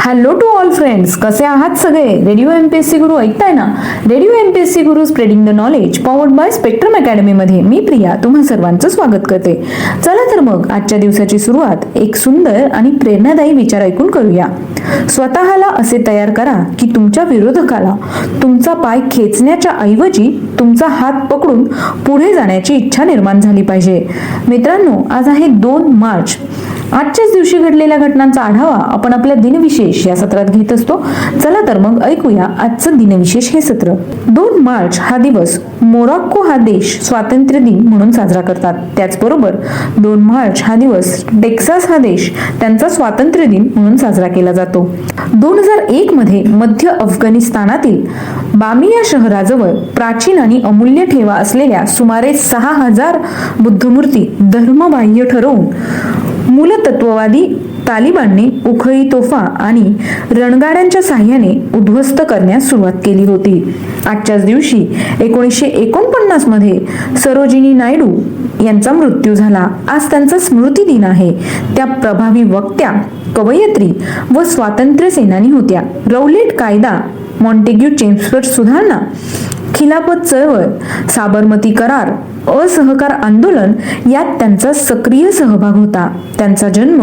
Hello to all friends, कसे आहात सगळे? रेडिओ एमपीएससी गुरु ऐकताय ना? Radio MPSC Guru spreading the knowledge powered by spectrum academy मध्ये मी प्रिया तुम्हा सर्वांचं स्वागत करते. चला तर मग आजच्या दिवसाची सुरुवात एक सुंदर आणि प्रेरणादायी विचार ऐकून करूया. स्वतःला असे तयार करा की तुमच्या विरोधकाला तुमचा पाय खेचण्याच्या ऐवजी तुमचा हात पकडून पुढे जाण्याची इच्छा निर्माण झाली पाहिजे. मित्रांनो, आज आहे 2 मार्च. आजच्याच दिवशी घडलेल्या घटनांचा आढावा आपण आपल्या दिनविशेष या सत्रात घेत असतो. चला तर मग ऐकूया आजचं दिनविशेष हे सत्र. 2 मार्च हा दिवस मोरॉक्को हा देश स्वातंत्र्य दिन म्हणून साजरा करतात. त्याचबरोबर 2 मार्च हा दिवस टेक्सास हा देश त्यांचा स्वातंत्र्य दिन म्हणून साजरा केला जातो. 2001 मध्ये मध्य अफगाणिस्तानातील बामिया शहराजवळ प्राचीन आणि अमूल्य ठेवा असलेल्या सुमारे 6000 बुद्धमूर्ती धर्मबाह्य ठरवून मूलतत्ववादी तालिबानने उखळी तोफा आणि रणगाड्यांच्या साह्याने उद्ध्वस्त करण्यास सुरुवात केली होती. आजच्याच दिवशी 1949 मध्ये सरोजिनी नायडू यांचा मृत्यू झाला. आज त्यांचा स्मृती दिन आहे. त्या प्रभावी वक्त्या, कवयित्री व स्वातंत्र्य सेनानी होत्या. रौलेट कायदा, मॉन्टेग्यू चेम्सफोर्ड सुधारणा, खिलाफत चळवळ, साबरमती करार, असहकार आंदोलन यात त्यांचा सक्रिय सहभाग होता. त्यांचा जन्म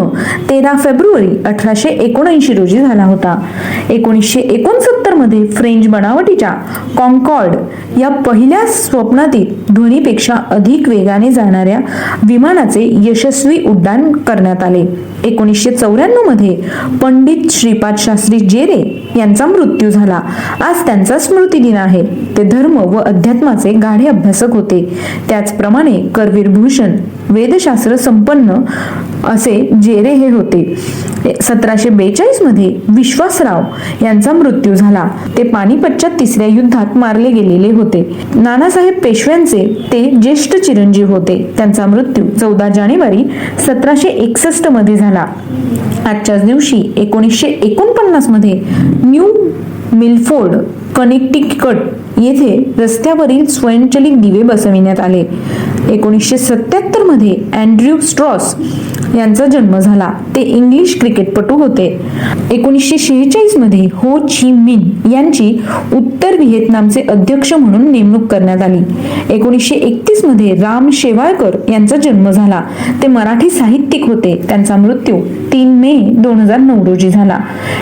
13 फेब्रुवारी 1879 रोजी झाला होता. 1969 मध्ये फ्रेंच बनावटीच्या कॉन्कॉर्ड या पहिल्या स्वप्नातील ध्वनीपेक्षा अधिक वेगाने जाणाऱ्या विमानाचे यशस्वी उड्डाण करण्यात आले. 1994 मध्ये पंडित श्रीपाद शास्त्री जेरे यांचा मृत्यू झाला. आज त्यांचा स्मृती दिन आहे. ते धर्म व अध्यात्माचे गाढे अभ्यासक होते. त्याचप्रमाणे करवीर भूषण वेदशास्त्र संपन्न असे जेरे हे होते. 1742 मध्ये विश्वासराव यांचा मृत्यू झाला. ते पानिपतच्या 3ऱ्या युद्धात मारले गेलेले होते. नानासाहेब पेशव्यांचे ते ज्येष्ठ चिरंजीव होते. त्यांचा मृत्यू 14 जानेवारी 1761 मध्ये झाला. आजच्याच दिवशी 1949 मध्ये न्यू मिलफोर्ड कनेक्टिकट येथे रस्त्यावरील स्वयंचलित दिवे बसविण्यात आले. 1977 मध्ये अँड्र्यू स्ट्रॉस यांचा जन्म झाला. ते इंग्लिश क्रिकेटपटू होते. 1946 मध्ये हो ची मिन यांची उत्तर व्हिएतनामचे अध्यक्ष म्हणून नेमणूक करण्यात आली. 1931 मध्ये राम शेवाळकर यांचा जन्म झाला. ते मराठी साहित्यिक होते. त्यांचा मृत्यू 3 मे 2009 रोजी झाला.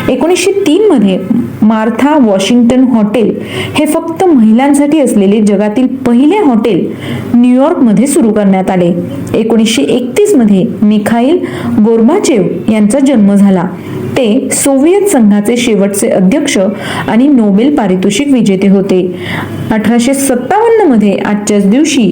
1903 मध्ये मार्था वॉशिंग्टन हॉटेल हे फक्त महिलांसाठी असलेले जगातील पहिले हॉटेल न्यूयॉर्क मध्ये सुरू करण्यात आले. 1931 मध्ये मिखाईल गोर्बाचेव यांचा जन्म झाला. ते सोव्हिएत संघाचे शेवटचे अध्यक्ष आणि नोबेल पारितोषिक विजेते होते. 1857 मध्ये आजच्याच दिवशी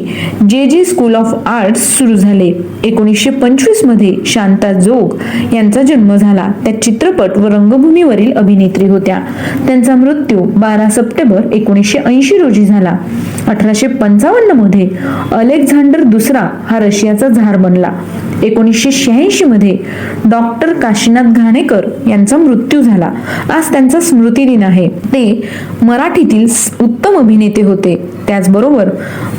जे स्कूल ऑफ आर्ट्स सुरू झाले. 1925 मध्ये शांता जोग यांचा जन्म झाला. त्या चित्रपट व रंगभूमीवरील अभिनेत्री होत्या. त्यांचा मृत्यू 12 सप्टेंबर 1980 रोजी झाला. 1855 मध्ये अलेक्झांडर दुसरा हा रशियाचा झार बनला. 1986 मध्ये डॉक्टर काशीनाथ घाणेकर यांचा मृत्यू झाला. आज त्यांचा स्मृती दिन आहे. ते मराठीतील उत्तम अभिनेते होते. त्याचबरोबर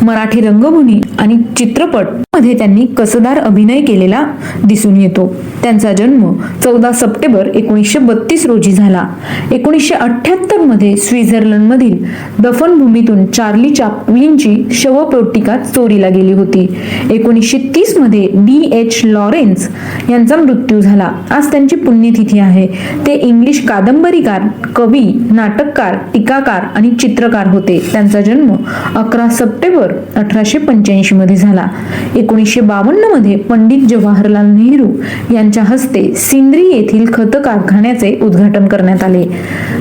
मराठी रंगभूमी आणि चित्रपट मध्ये त्यांनी कसदार अभिनय केलेला दिसून येतो. त्यांचा जन्म 14 सप्टेंबर 1932 रोजी झाला. 1978 मध्ये स्वित्झर्लंड मधील दफनभूमीतून चार्ली चॅप्लिनची शवपेटिका चोरीला गेली होती. 1930 मध्ये D.H. लॉरेन्स यांचा मृत्यू झाला. आज त्यांची पुण्यतिथी आहे. ते इंग्लिश कादंबरीकार, कवी, नाटककार, टीकाकार आणि चित्रकार होते. त्यांचा जन्म 11 सप्टेंबर 1885 मध्ये झाला. 1952 मध्ये पंडित जवाहरलाल नेहरू यांच्या हस्ते सिंद्री येथील खत कारखान्याचे उद्घाटन करण्यात आले.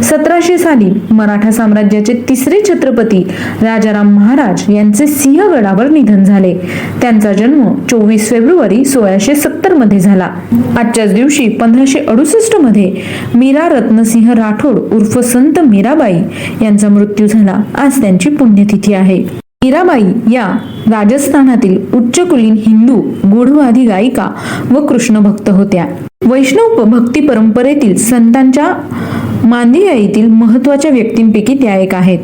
1700 साली मराठा साम्राज्याचे 3रे छत्रपती राजाराम महाराज यांचे सिंहगडावर निधन झाले. त्यांचा जन्म 24 फेब्रुवारी 1670 मध्ये झाला. आजच्याच दिवशी 1568 मध्ये मीरा रत्नसिंह राठोड उर्फ संत मीराबाई यांचा मृत्यू झाला. आज त्यांची पुण्यतिथी आहे. मीराबाई या राजस्थानातील उच्चकुलीन हिंदू गूढवादी गायिका व कृष्ण भक्त होत्या. वैष्णव भक्ती परंपरेतील संतांच्या मांदियाईतील महत्वाच्या व्यक्तींपैकी त्या एक आहेत.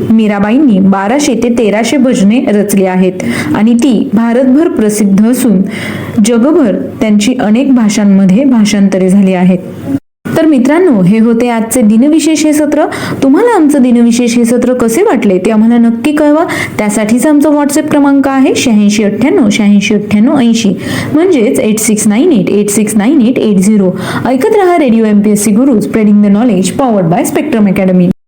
मीराबाईंनी 1200 ते 1300 भजने रचली आहेत आणि ती भारतभर प्रसिद्ध असून जगभर त्यांची अनेक भाषांमध्ये भाषांतरे झाली आहेत. तर मित्रांनो, हे होते आजचे दिनविशेष हे सत्र. तुम्हाला आमचं दिनविशेष हे सत्र कसे वाटले ते आम्हाला नक्की कळवा. त्यासाठीच आमचा व्हॉट्सअप क्रमांक आहे 8698 म्हणजेच 8698869880. ऐकत रहा radio MPSC Guru, spreading the knowledge, powered by spectrum academy.